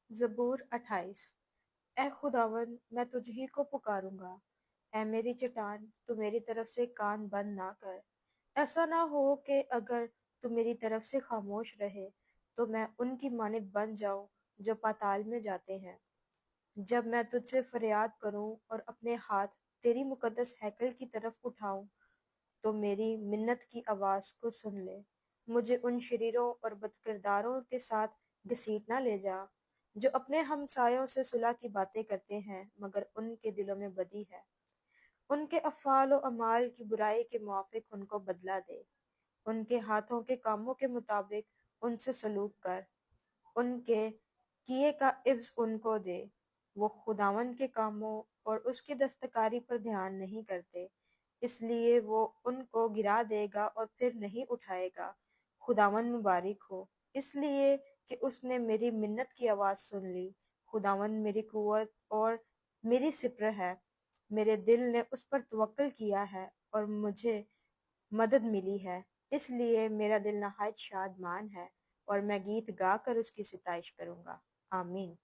زبور 28۔ اے خداوند، میں تجھ ہی کو پکاروں گا۔ اے میری چٹان، تو میری طرف سے کان بند نہ کر۔ ایسا نہ ہو کہ اگر تو میری طرف سے خاموش رہے تو میں ان کی مانند بن جاؤں جو پاتال میں جاتے ہیں۔ جب میں تجھ سے فریاد کروں اور اپنے ہاتھ تیری مقدس ہیکل کی طرف اٹھاؤں تو میری منت کی آواز کو سن لے۔ مجھے ان شریروں اور بدکرداروں کے ساتھ گھسیٹ نہ لے جا جو اپنے ہمسایوں سے صلح کی باتیں کرتے ہیں مگر ان کے دلوں میں بدی ہے۔ ان کے افعال و اعمال کی برائی کے موافق ان کو بدلہ دے۔ ان کے ہاتھوں کے کاموں کے مطابق ان سے سلوک کر۔ ان کے کیے کا عوض ان کو دے۔ وہ خداوند کے کاموں اور اس کی دستکاری پر دھیان نہیں کرتے، اس لیے وہ ان کو گرا دے گا اور پھر نہیں اٹھائے گا۔ خداوند مبارک ہو، اس لیے کہ اس نے میری منت کی آواز سن لی۔ خداوند میری قوت اور میری سپر ہے، میرے دل نے اس پر توکل کیا ہے اور مجھے مدد ملی ہے، اس لیے میرا دل نہایت شادمان ہے اور میں گیت گا کر اس کی ستائش کروں گا۔ آمین۔